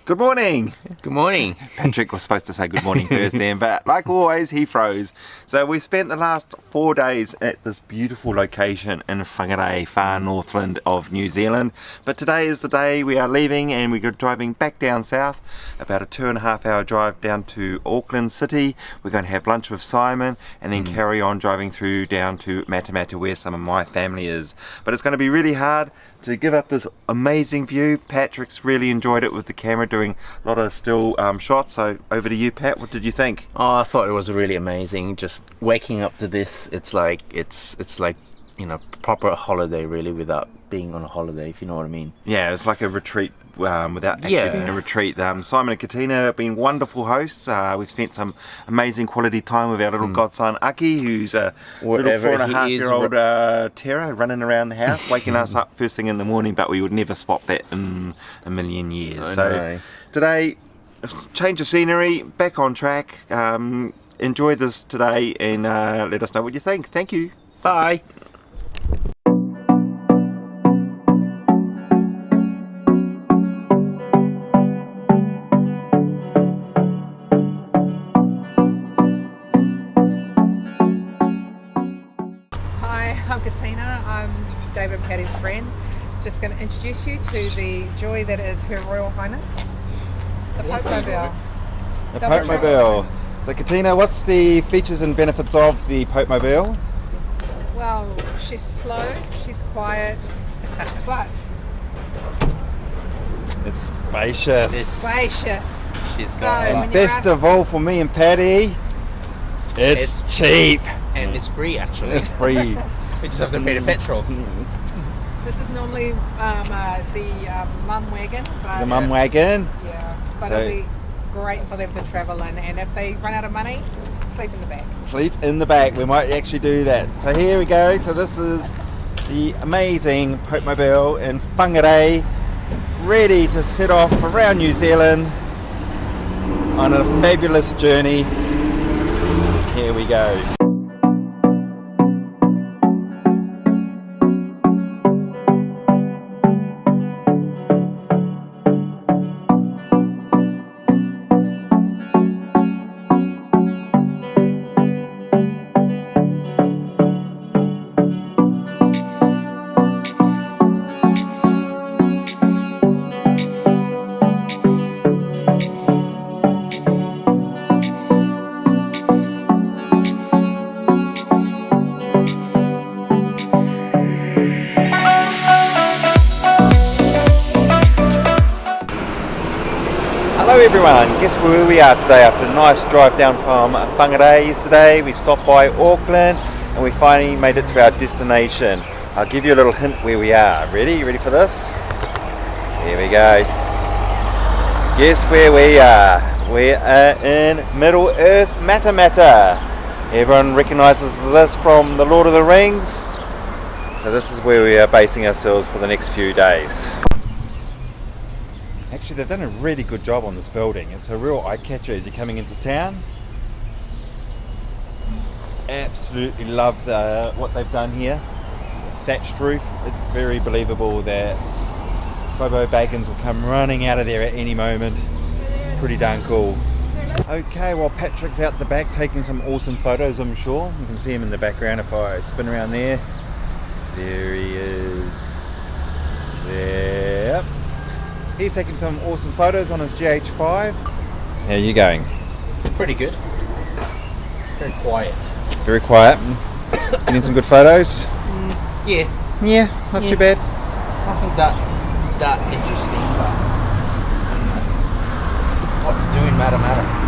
Good morning. Good morning. Patrick was supposed to say good morning first then, but like always, he froze. So we spent the last 4 days at this beautiful location in Whangarei, far northland of New Zealand. But today is the day we are leaving and we're driving back down south, about a 2.5 hour drive down to Auckland City. We're going to have lunch with Simon and then carry on driving through down to Matamata where some of my family is. But it's going to be really hard to give up this amazing view. Patrick's really enjoyed it with the camera, doing a lot of still shots. So over to you, Pat. What did you think? Oh, I thought it was really amazing. Just waking up to this, it's like proper holiday really, without being on a holiday, if you know what I mean. Yeah, it's like a retreat without actually being a retreat. Simon and Katina have been wonderful hosts. We've spent some amazing quality time with our little godson Aki, who's a little 4.5-year-old terror running around the house, waking us up first thing in the morning, but we would never swap that in a million years. Today, change of scenery, back on track. Enjoy this today and let us know what you think. Thank you. Bye. I'm Katina, I'm David and Patty's friend. Just going to introduce you to the joy that is Her Royal Highness, the Pope Mobile. The Pope Mobile. So Katina, what's the features and benefits of the Pope Mobile? Well, she's slow, she's quiet, but it's spacious. Spacious. And best of all for me and Patty, it's cheap. And it's free actually. It's free. We just have to pay the petrol. This is normally the mum wagon. But the mum wagon? Yeah, but it'll be great for them to travel in, and if they run out of money, sleep in the back. Sleep in the back, we might actually do that. So here we go, so this is the amazing Pope Mobile in Whangarei, ready to set off around New Zealand on a fabulous journey. Here we go. Hello everyone, guess where we are today after a nice drive down from Whangarei yesterday. We stopped by Auckland and we finally made it to our destination. I'll give you a little hint where we are. Ready? You ready for this? Here we go. Guess where we are? We are in Middle Earth, Matamata. Everyone recognises this from The Lord of the Rings. So this is where we are basing ourselves for the next few days. Actually, they've done a really good job on this building. It's a real eye-catcher as you're coming into town. Absolutely love what they've done here. The thatched roof, it's very believable that Bobo Baggins will come running out of there at any moment. It's pretty darn cool. Okay, well Patrick's out the back taking some awesome photos, I'm sure. You can see him in the background if I spin around there. There he is. There. He's taking some awesome photos on his GH5. How are you going? Pretty good. Very quiet. Very quiet. Getting some good photos? Yeah. Yeah, not too bad. Nothing that interesting, but what to do in Matamata.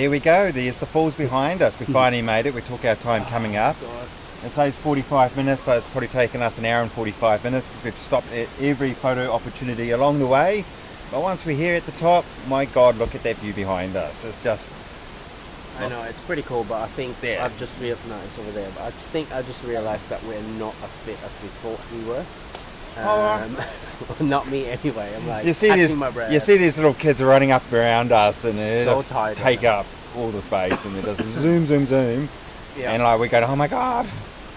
there we go. There's the falls behind us. We finally made it. We took our time coming up. It says 45 minutes, but it's probably taken us an hour and 45 minutes because we've stopped at every photo opportunity along the way. But once we're here at the top, my God, look at that view behind us. It's just... I know, it's pretty cool, but I think There. I've just realized, no, it's over there, but I just realized that we're not as fit as we thought we were. Not me anyway. I'm like, catching my breath. you see these little kids running up around us and they So just tired, take yeah. up all the space and they just zoom, zoom, zoom. Yeah. And like we go, oh my God.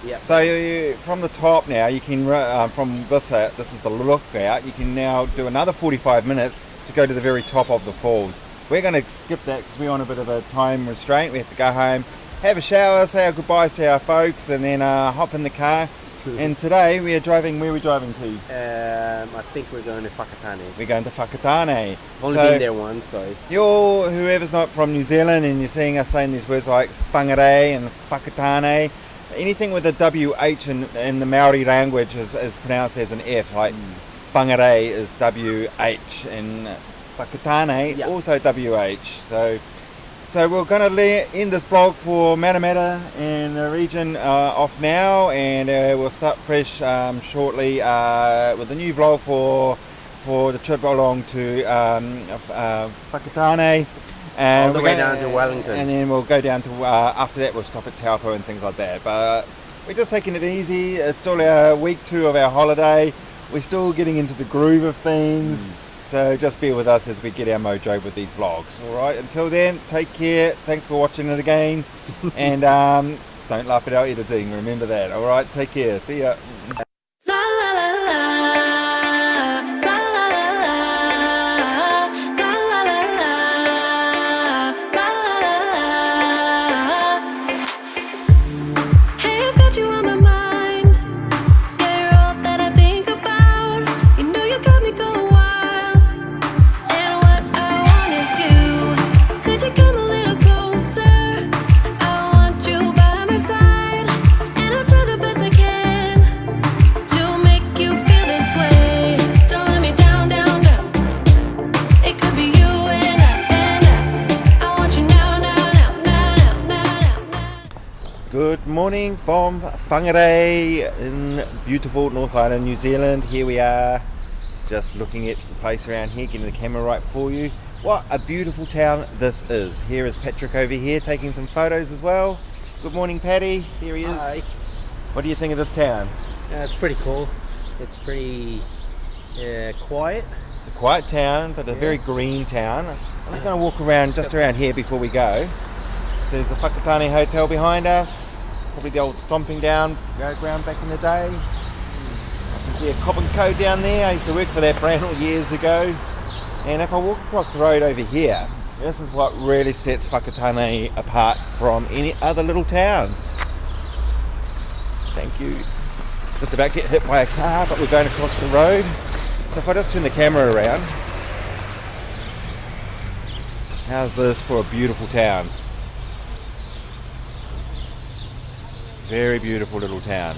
Yeah. So from the top now, you can, from this is the lookout, you can now do another 45 minutes to go to the very top of the falls. We're going to skip that because we're on a bit of a time restraint. We have to go home, have a shower, say our goodbyes to our folks, and then hop in the car. And today we are driving, where are we driving to? I think we're going to Whakatane. We're going to Whakatane. Only been there once, so... Whoever's not from New Zealand and you're seeing us saying these words like Whangarei and Whakatane, anything with a WH in the Maori language is pronounced as an F, like Whangarei is WH and Whakatane also WH. So we're going to end this vlog for Matamata and the region off now, and we'll start fresh shortly with a new vlog for the trip along to Whakatane. And all the way down to Wellington. And then we'll go down to, after that we'll stop at Taupo and things like that. But we're just taking it easy. It's still our week 2 of our holiday. We're still getting into the groove of things. So just bear with us as we get our mojo with these vlogs. Alright, until then, take care. Thanks for watching it again. And don't laugh at our editing, remember that. Alright, take care. See ya. Good morning from Whangarei in beautiful North Island, New Zealand. Here we are, just looking at the place around here, getting the camera right for you. What a beautiful town this is. Here is Patrick over here taking some photos as well. Good morning, Paddy. There he is. Hi. What do you think of this town? Yeah, it's pretty cool. It's pretty quiet. It's a quiet town, but a very green town. I'm just going to walk around just around here before we go. There's the Whakatane Hotel behind us, probably the old stomping down ground back in the day. I can see a Cobb & Co down there. I used to work for that brand all years ago. And if I walk across the road over here, this is what really sets Whakatane apart from any other little town. Thank you. Just about to get hit by a car, but we're going across the road. So if I just turn the camera around, how's this for a beautiful town? Very beautiful little town.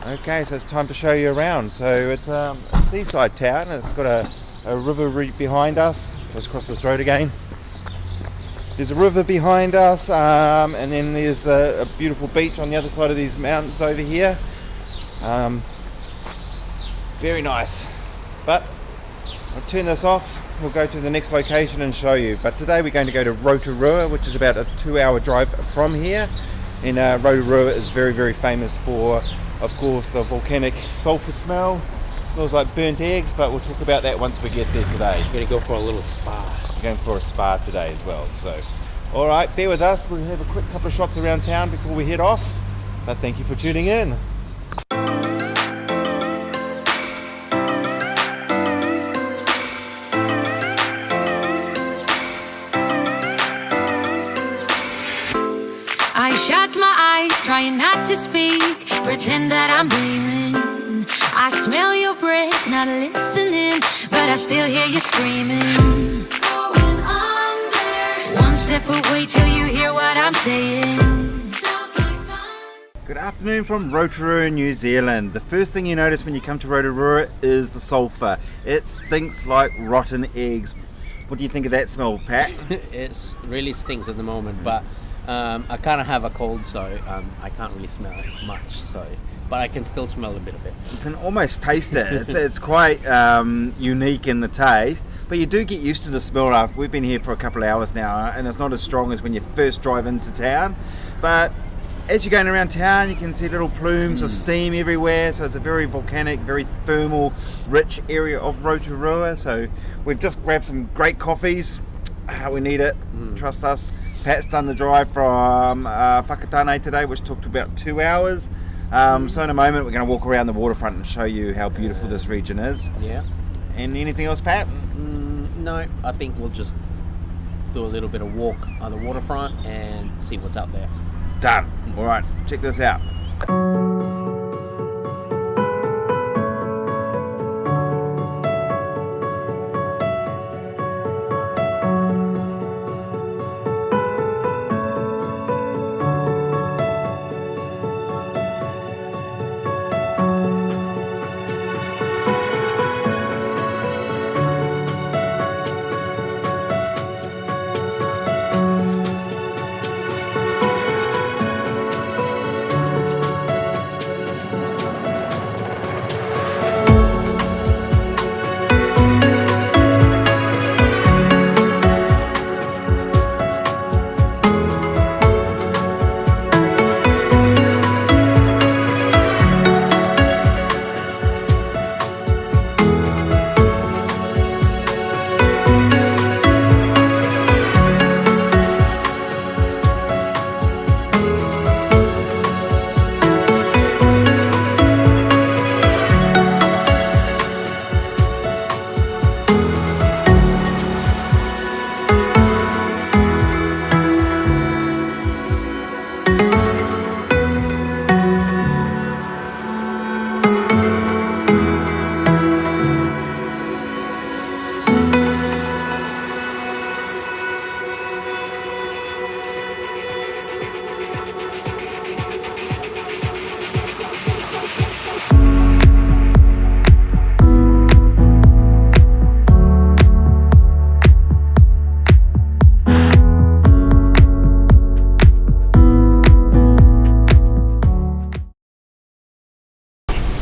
Okay, so it's time to show you around. So it's a seaside town. It's got a river behind us. So let's cross this road again. There's a river behind us, and then there's a beautiful beach on the other side of these mountains over here. Very nice, but I'll turn this off. We'll go to the next location and show you. But today we're going to go to Rotorua, which is about a 2-hour drive from here. And Rotorua is very, very famous for, of course, the volcanic sulphur smell. Smells like burnt eggs, but we'll talk about that once we get there today. We're going to go for a little spa. We're going for a spa today as well. So, all right, bear with us. We'll have a quick couple of shots around town before we head off. But thank you for tuning in. I shut my eyes, trying not to speak, pretend that I'm dreaming. I smell your breath, not listening, but I still hear you screaming. Going under. One step away till you hear what I'm saying. Sounds like fun. Good afternoon from Rotorua, New Zealand. The first thing you notice when you come to Rotorua is the sulphur. It stinks like rotten eggs. What do you think of that smell, Pat? It really stinks at the moment, but I kind of have a cold, so I can't really smell it much. But I can still smell a bit of it. You can almost taste it. It's quite unique in the taste, but you do get used to the smell after. We've been here for a couple of hours now, and it's not as strong as when you first drive into town. But as you're going around town, you can see little plumes of steam everywhere, so it's a very volcanic, very thermal, rich area of Rotorua. So we've just grabbed some great coffees. We need it, trust us. Pat's done the drive from Whakatane today, which took about 2 hours. So in a moment we're going to walk around the waterfront and show you how beautiful this region is. Yeah. And anything else, Pat? No, I think we'll just do a little bit of walk on the waterfront and see what's out there. Done. All right, check this out.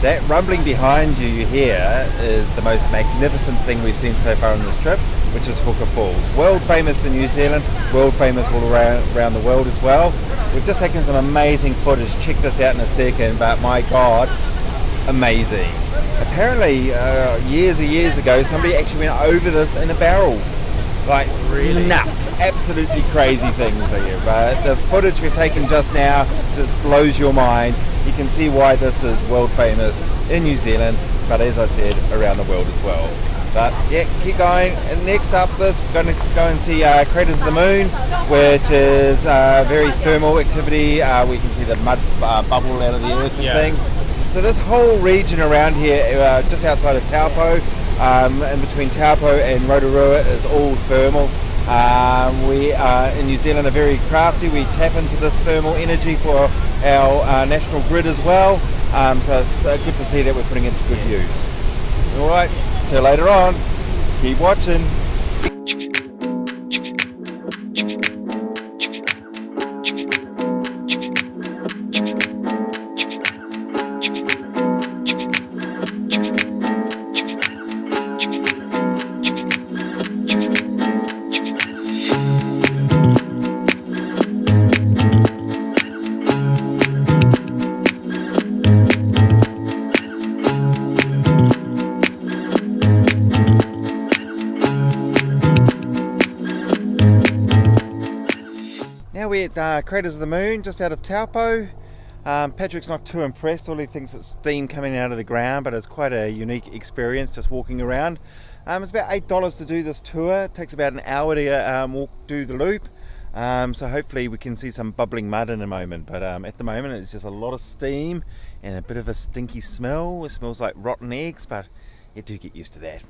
That rumbling behind you here is the most magnificent thing we've seen so far on this trip, which is Hooker Falls. World famous in New Zealand, world famous all around the world as well. We've just taken some amazing footage. Check this out in a second, but my God, amazing. Apparently, years and years ago, somebody actually went over this in a barrel. Like, really nuts, absolutely crazy things here. But the footage we've taken just now just blows your mind. You can see why this is world famous in New Zealand, but as I said, around the world as well. But yeah, keep going. And next up this, we're going to go and see Craters of the Moon, which is very thermal activity. We can see the mud bubble out of the earth and things. So this whole region around here, just outside of Taupo, in between Taupo and Rotorua, is all thermal. We in New Zealand are very crafty. We tap into this thermal energy for our national grid as well. So it's good to see that we're putting it to good use. Alright, till later on. Keep watching. Now we're at Craters of the Moon, just out of Taupo. Patrick's not too impressed. All he thinks it's steam coming out of the ground, but it's quite a unique experience just walking around. It's about $8 to do this tour. It takes about an hour to do the loop. So hopefully we can see some bubbling mud in a moment. But at the moment it's just a lot of steam and a bit of a stinky smell. It smells like rotten eggs, but you do get used to that.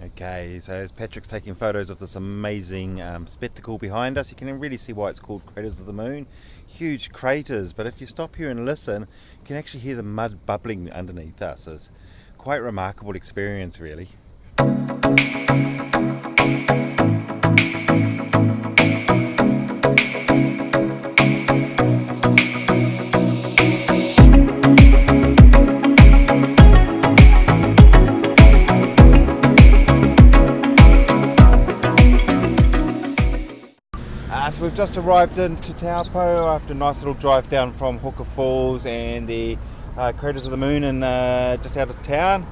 Okay, so as Patrick's taking photos of this amazing spectacle behind us, you can really see why it's called Craters of the Moon. Huge craters, but if you stop here and listen, you can actually hear the mud bubbling underneath us. It's quite a remarkable experience, really. So we've just arrived into Taupo after a nice little drive down from Hawker Falls and the Craters of the Moon and just out of town.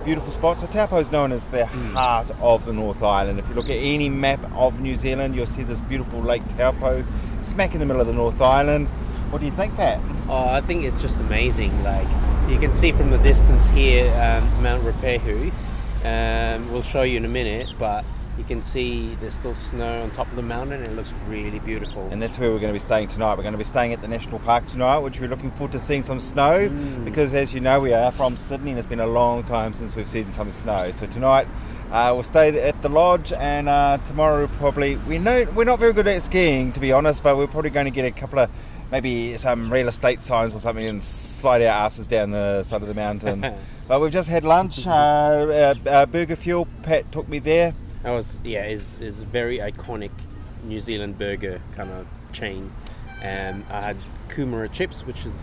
Beautiful spot. So Taupo is known as the heart of the North Island. If you look at any map of New Zealand, you'll see this beautiful Lake Taupo smack in the middle of the North Island. What do you think, Pat? Oh, I think it's just amazing. Like, you can see from the distance here, Mount Rupehu. We'll show you in a minute, but you can see there's still snow on top of the mountain and it looks really beautiful. And that's where we're going to be staying tonight. We're going to be staying at the National Park tonight, which we're looking forward to seeing some snow because, as you know, we are from Sydney and it's been a long time since we've seen some snow. So tonight we'll stay at the lodge, and tomorrow probably, we're not very good at skiing, to be honest, but we're probably going to get a couple of maybe some real estate signs or something and slide our asses down the side of the mountain. But we've just had lunch, Burger Fuel. Pat took me there. That was, is a very iconic New Zealand burger kind of chain. I had kumara chips, which is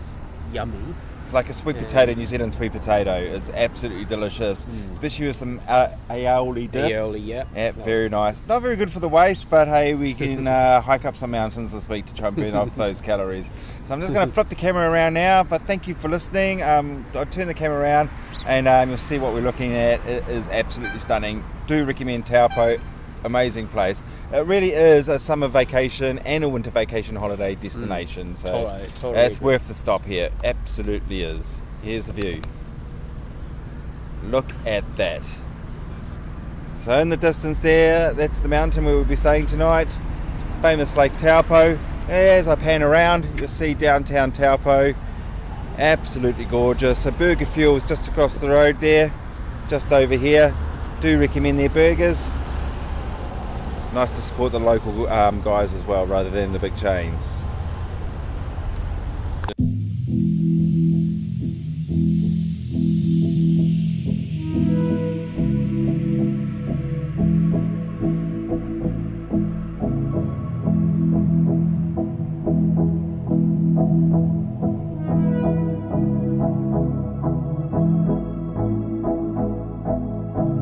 yummy. It's like a sweet potato, New Zealand sweet potato. It's absolutely delicious, especially with some aioli dip. Aioli, yeah. Very nice. Not very good for the waist, but hey, we can hike up some mountains this week to try and burn off those calories. So I'm just going to flip the camera around now, but thank you for listening. I'll turn the camera around and you'll see what we're looking at. It is absolutely stunning. Do recommend Taupo. Amazing place. It really is a summer vacation and a winter vacation holiday destination. So totally it's worth the stop here. Absolutely is. Here's the view. Look at that. So in the distance there, that's the mountain where we'll be staying tonight. Famous Lake Taupo. As I pan around, you'll see downtown Taupo. Absolutely gorgeous. So Burger Fuel's just across the road there, just over here. Do recommend their burgers. Nice to support the local guys as well, rather than the big chains.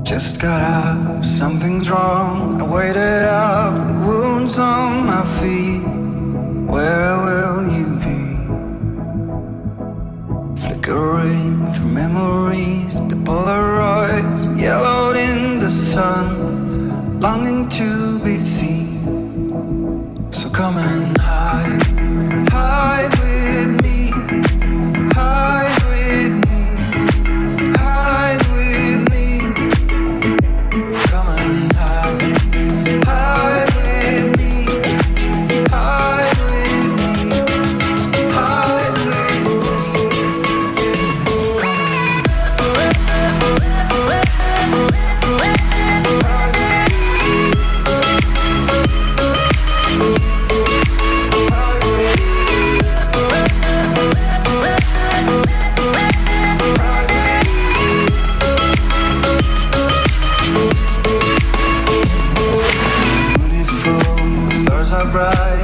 Just got up, something's wrong. I waited up with wounds on my feet. Where will you be? Flickering through memories, the Polaroids yellowed in the sun, longing to be seen. So come and hide with me, hide with me. Bright